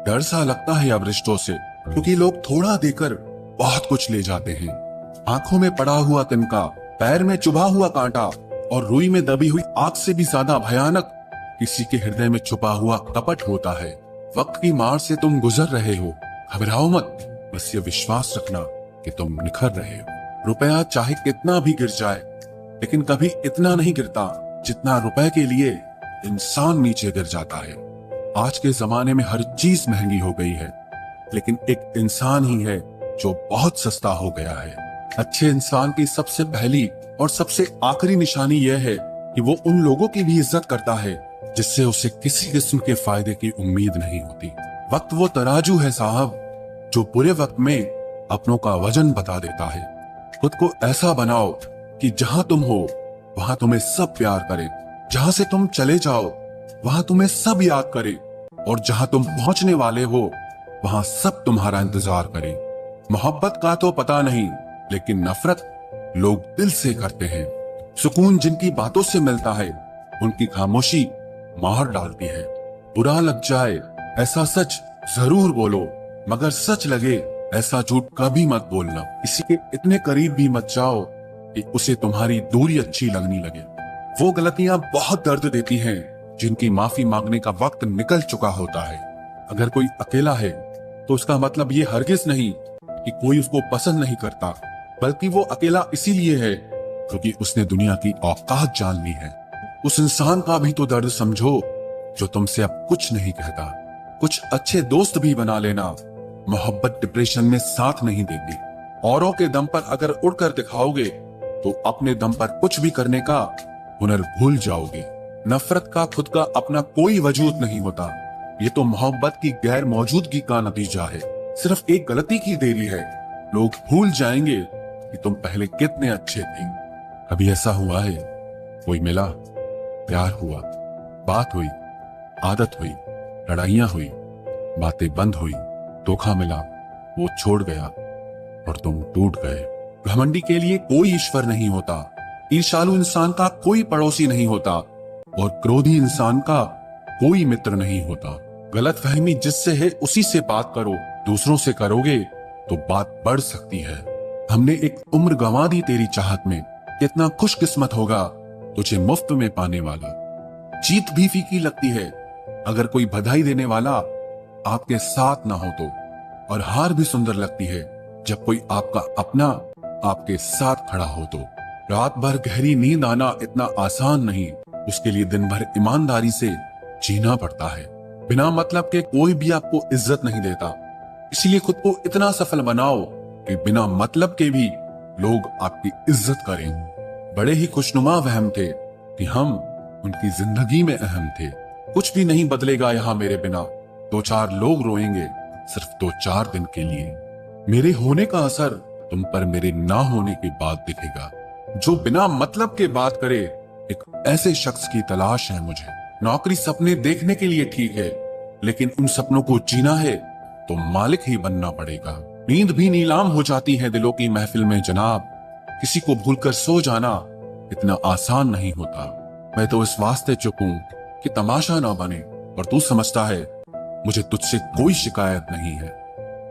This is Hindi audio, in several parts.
डर सा लगता है अब रिश्तों से, क्योंकि लोग थोड़ा देकर बहुत कुछ ले जाते हैं। आंखों में पड़ा हुआ तिनका, पैर में चुभा हुआ कांटा और रुई में दबी हुई आग से भी ज्यादा भयानक किसी के हृदय में छुपा हुआ कपट होता है। वक्त की मार से तुम गुजर रहे हो, घबराओ मत, बस ये विश्वास रखना कि तुम निखर रहे हो। रुपया चाहे कितना भी गिर जाए, लेकिन कभी इतना नहीं गिरता जितना रुपए के लिए इंसान नीचे गिर जाता है। आज के जमाने में हर चीज महंगी हो गई है, लेकिन एक इंसान ही है जो बहुत सस्ता हो गया है। अच्छे इंसान की सबसे पहली और सबसे आखिरी निशानी यह है कि वो उन लोगों की भी इज्जत करता है जिससे उसे किसी किस्म के फायदे की उम्मीद नहीं होती। वक्त वो तराजू है साहब, जो बुरे वक्त में अपनों का वजन बता देता है। खुद को ऐसा बनाओ कि जहां तुम हो वहां तुम्हें सब प्यार करे, जहां से तुम चले जाओ वहां तुम्हें सब याद करे, और जहां तुम पहुंचने वाले हो वहां सब तुम्हारा इंतजार करे। मोहब्बत का तो पता नहीं, लेकिन नफरत लोग दिल से करते हैं। सुकून जिनकी बातों से मिलता है उनकी खामोशी मार डालती है। बुरा लग जाए ऐसा सच जरूर बोलो, मगर सच लगे ऐसा झूठ कभी मत बोलना। किसी के इतने करीब भी मत जाओ कि उसे तुम्हारी दूरी अच्छी लगने लगे। वो गलतियां बहुत दर्द देती हैं जिनकी माफी मांगने का वक्त निकल चुका होता है। अगर कोई अकेला है तो उसका मतलब ये हरगिज नहीं कि कोई उसको पसंद नहीं करता, बल्कि वो अकेला इसीलिए है क्योंकि उसने दुनिया की औकात जान ली है। उस इंसान का भी तो दर्द समझो जो तुमसे अब कुछ नहीं कहता। कुछ अच्छे दोस्त भी बना लेना, मोहब्बत डिप्रेशन में साथ नहीं देती। औरों के दम पर अगर उड़कर दिखाओगे तो अपने दम पर कुछ भी करने का हुनर भूल जाओगे। नफरत का खुद का अपना कोई वजूद नहीं होता, ये तो मोहब्बत की गैर मौजूदगी का नतीजा है। सिर्फ एक गलती की देरी है, लोग भूल जाएंगे कि तुम पहले कितने अच्छे थे। कभी ऐसा हुआ है, कोई मिला, प्यार हुआ, बात हुई, आदत हुई, लड़ाइयां हुई, बातें बंद हुई, धोखा मिला, वो छोड़ गया और तुम टूट गए। घमंडी के लिए कोई ईश्वर नहीं होता, ईर्ष्यालु इंसान का कोई पड़ोसी नहीं होता, और क्रोधी इंसान का कोई मित्र नहीं होता। गलत फहमी जिससे है उसी से बात करो, दूसरों से करोगे तो बात बढ़ सकती है। हमने एक उम्र गंवा दी तेरी चाहत में, कितना खुशकिस्मत होगा तुझे मुफ्त में पाने वाला। जीत भी फीकी लगती है अगर कोई बधाई देने वाला आपके साथ ना हो तो, और हार भी सुंदर लगती है जब कोई आपका अपना आपके साथ खड़ा हो तो। रात भर गहरी नींद आना इतना आसान नहीं, उसके लिए दिन भर ईमानदारी से जीना पड़ता है। बिना मतलब के कोई भी आपको इज्जत नहीं देता, इसलिए खुद को इतना सफल बनाओ कि बिना मतलब के भी लोग आपकी इज्जत करें। बड़े ही खुशनुमा वहम थे कि हम उनकी जिंदगी में अहम थे। कुछ भी नहीं बदलेगा यहाँ मेरे बिना, दो चार लोग रोएंगे सिर्फ 2-4 दिन के लिए। मेरे होने का असर तुम पर मेरे ना होने के बाद दिखेगा। जो बिना मतलब के बात करे, एक ऐसे शख्स की तलाश है मुझे। नौकरी सपने देखने के लिए ठीक है, लेकिन उन सपनों को जीना है तो मालिक ही बनना पड़ेगा। नींद भी नीलाम हो जाती है दिलों की महफिल में जनाब, किसी को भूलकर सो जाना इतना आसान नहीं होता। मैं तो इस वास्ते चुप हूं कि तमाशा ना बने, और तू समझता है मुझे तुझसे कोई शिकायत नहीं है।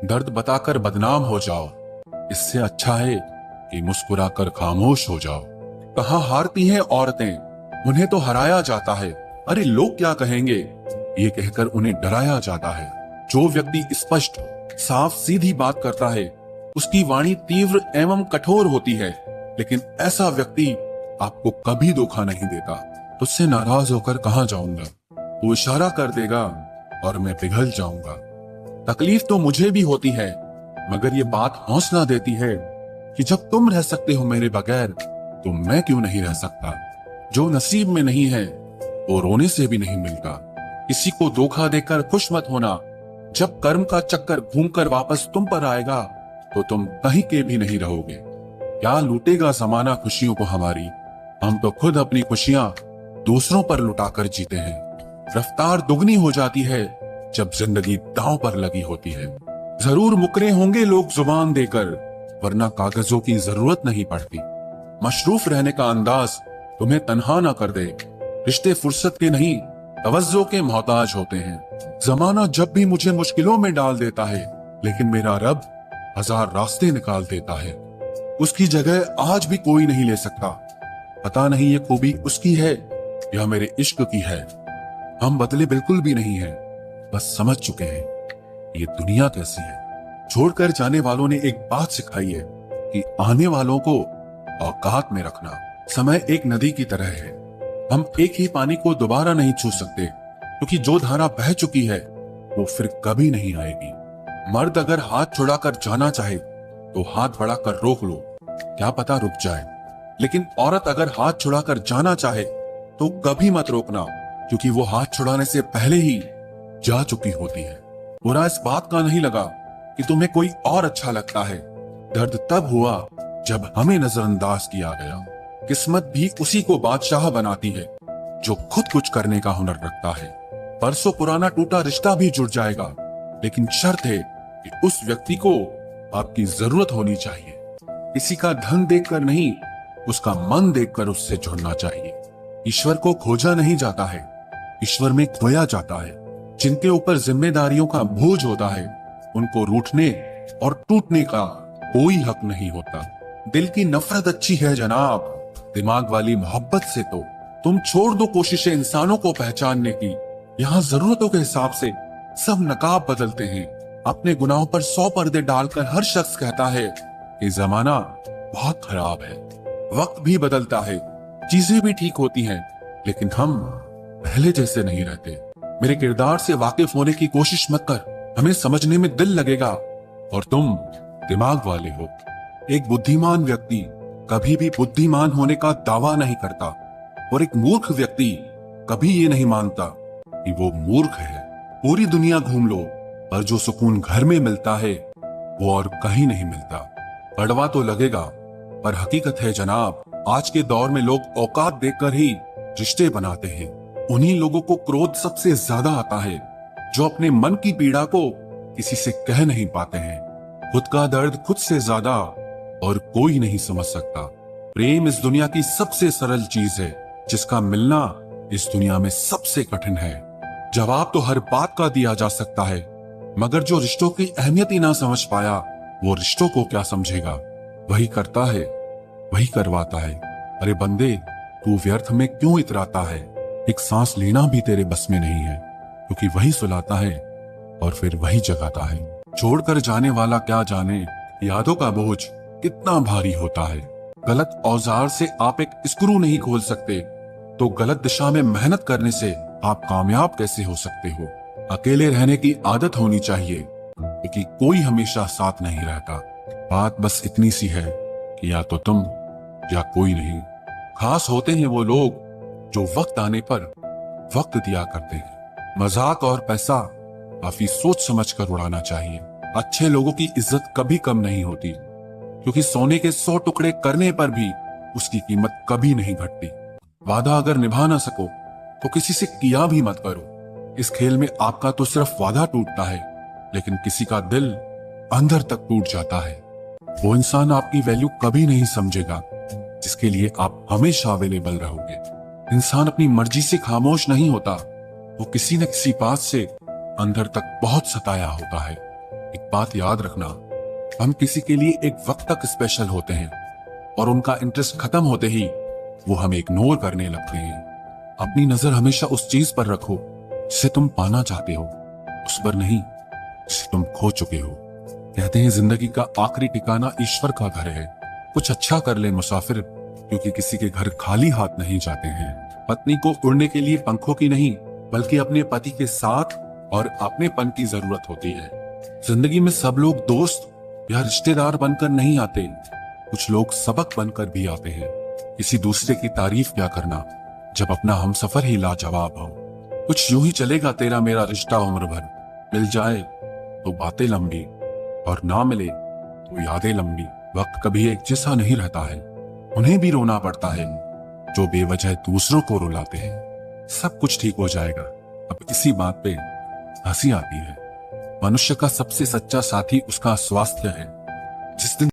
दर्द बताकर बदनाम हो जाओ, इससे अच्छा है कि मुस्कुराकर खामोश हो जाओ। कहाँ हारती हैं औरतें, उन्हें तो हराया जाता है। अरे लोग क्या कहेंगे, ये कहकर उन्हें डराया जाता है। जो व्यक्ति स्पष्ट साफ सीधी बात करता है उसकी वाणी तीव्र एवं कठोर होती है, लेकिन ऐसा व्यक्ति आपको कभी धोखा नहीं देता। तुझसे नाराज होकर कहाँ जाऊंगा, वो इशारा कर देगा और मैं पिघल जाऊंगा। तकलीफ तो मुझे भी होती है, मगर ये बात हौसला देती है कि जब तुम रह सकते हो मेरे बगैर तो मैं क्यों नहीं रह सकता। जो नसीब में नहीं है वो रोने से भी नहीं मिलता। किसी को धोखा देकर खुश मत होना, जब कर्म का चक्कर घूमकर वापस तुम पर आएगा तो तुम कहीं के भी नहीं रहोगे। क्या लूटेगा जमाना खुशियों को हमारी, हम तो खुद अपनी खुशियां दूसरों पर लुटाकर जीते हैं। रफ्तार दुगनी हो जाती है जब जिंदगी दांव पर लगी होती है। जरूर मुकरे होंगे लोग जुबान देकर, वरना कागजों की जरूरत नहीं पड़ती। मशरूफ रहने का अंदाज तुम्हें तन्हा ना कर दे। रिश्ते फुर्सत के नहीं तवज्जो के मोहताज होते हैं। जमाना जब भी मुझे मुश्किलों में डाल देता है, लेकिन मेरा रब हजार रास्ते निकाल देता है। उसकी जगह आज भी कोई नहीं ले सकता। पता नहीं ये खूबी उसकी है या मेरे इश्क की है। हम बदले बिल्कुल भी नहीं हैं, बस समझ चुके हैं ये दुनिया कैसी है। छोड़कर जाने वालों ने एक बात सिखाई है कि आने वालों को औकात में रखना। समय एक नदी की तरह है, हम एक ही पानी को दोबारा नहीं छू सकते, क्योंकि जो धारा बह चुकी है वो फिर कभी नहीं आएगी। मर्द अगर हाथ छुड़ाकर जाना चाहे तो हाथ बढ़ाकर रोक लो, क्या पता रुक जाए। लेकिन औरत अगर हाथ छुड़ाकर जाना चाहे तो कभी मत रोकना, क्योंकि वो हाथ छुड़ाने से पहले ही जा चुकी होती है। बुरा इस बात का नहीं लगा कि तुम्हें कोई और अच्छा लगता है, दर्द तब हुआ जब हमें नजरअंदाज किया गया। किस्मत भी उसी को बादशाह बनाती है जो खुद कुछ करने का हुनर रखता है। बरसों पुराना टूटा रिश्ता भी जुड़ जाएगा, लेकिन शर्त है कि उस व्यक्ति को आपकी जरूरत होनी चाहिए। किसी का धन देखकर नहीं, उसका मन देखकर उससे जुड़ना चाहिए। ईश्वर को खोजा नहीं जाता है, ईश्वर में खोया जाता है। जिनके ऊपर जिम्मेदारियों का बोझ होता है, उनको रूठने और टूटने का कोई हक नहीं होता। दिल की नफरत अच्छी है जनाब, दिमाग वाली मोहब्बत से तो तुम छोड़ दो कोशिशें इंसानों को पहचानने की। यहाँ जरूरतों के हिसाब से सब नकाब बदलते हैं। अपने गुनाहों पर 100 पर्दे डालकर हर शख्स कहता है कि जमाना बहुत खराब है। वक्त भी बदलता है, चीजें भी ठीक होती हैं, लेकिन हम पहले जैसे नहीं रहते। मेरे किरदार से वाकिफ होने की कोशिश मत कर, हमें समझने में दिल लगेगा और तुम दिमाग वाले हो। एक बुद्धिमान व्यक्ति कभी भी बुद्धिमान होने का दावा नहीं करता, और एक मूर्ख व्यक्ति कभी ये नहीं मानता कि वो मूर्ख है। पूरी दुनिया घूम लो, पर जो सुकून घर में मिलता है वो और कहीं नहीं मिलता। कड़वा तो लगेगा, पर हकीकत है जनाब, आज के दौर में लोग औकात देखकर ही रिश्ते बनाते हैं। उन्हीं लोगों को क्रोध सबसे ज्यादा आता है जो अपने मन की पीड़ा को किसी से कह नहीं पाते हैं। खुद का दर्द खुद से ज्यादा और कोई नहीं समझ सकता। प्रेम इस दुनिया की सबसे सरल चीज है, जिसका मिलना इस दुनिया में सबसे कठिन है। जवाब तो हर बात का दिया जा सकता है, मगर जो रिश्तों की अहमियत ही ना समझ पाया, वो रिश्तों को क्या समझेगा। वही करता है, वही करवाता है। अरे बंदे, तू व्यर्थ में क्यों इतराता है? एक सांस लेना भी तेरे बस में नहीं है, क्योंकि वही सुलाता है और फिर वही जगाता है। छोड़कर जाने वाला क्या जाने यादों का बोझ कितना भारी होता है। गलत औजार से आप एक स्क्रू नहीं खोल सकते, तो गलत दिशा में मेहनत करने से आप कामयाब कैसे हो सकते हो। अकेले रहने की आदत होनी चाहिए, क्योंकि कोई हमेशा साथ नहीं रहता। बात बस इतनी सी है कि या तो तुम या कोई नहीं। खास होते हैं वो लोग जो वक्त आने पर वक्त दिया करते हैं। मजाक और पैसा काफी सोच समझ कर उड़ाना चाहिए। अच्छे लोगों की इज्जत कभी कम नहीं होती, क्योंकि सोने के 100 टुकड़े करने पर भी उसकी कीमत कभी नहीं घटती। वादा अगर निभा ना सको तो किसी से किया भी मत करो। इस खेल में आपका तो सिर्फ वादा टूटता है, लेकिन किसी का दिल अंदर तक टूट जाता है। वो इंसान आपकी वैल्यू कभी नहीं समझेगा जिसके लिए आप हमेशा अवेलेबल रहोगे। इंसान अपनी मर्जी से खामोश नहीं होता, वो किसी न किसी बात से अंदर तक बहुत सताया होता है। एक बात याद रखना, हम किसी के लिए एक वक्त तक स्पेशल होते हैं और उनका इंटरेस्ट खत्म होते ही वो हमें इग्नोर करने लगते हैं। अपनी नजर हमेशा उस चीज पर रखो जिसे तुम पाना चाहते हो, उस पर नहीं जिसे तुम खो चुके हो। कहते हैं जिंदगी का आखिरी ठिकाना ईश्वर का घर है। कुछ अच्छा कर ले मुसाफिर, क्योंकि किसी के घर खाली हाथ नहीं जाते हैं। पत्नी को उड़ने के लिए पंखों की नहीं, बल्कि अपने पति के साथ और अपनेपन की जरूरत होती है। जिंदगी में सब लोग दोस्त या रिश्तेदार बनकर नहीं आते, कुछ लोग सबक बनकर भी आते हैं। किसी दूसरे की तारीफ क्या करना जब अपना हमसफर ही लाजवाब हो। कुछ यूं ही चलेगा तेरा मेरा रिश्ता उम्र भर, मिल जाए तो बातें लंबी और ना मिले तो यादें लंबी। वक्त कभी एक जैसा नहीं रहता है, उन्हें भी रोना पड़ता है जो बेवजह दूसरों को रुलाते हैं। सब कुछ ठीक हो जाएगा। अब इसी बात पे हंसी आती है। मनुष्य का सबसे सच्चा साथी उसका स्वास्थ्य है। जिस दिन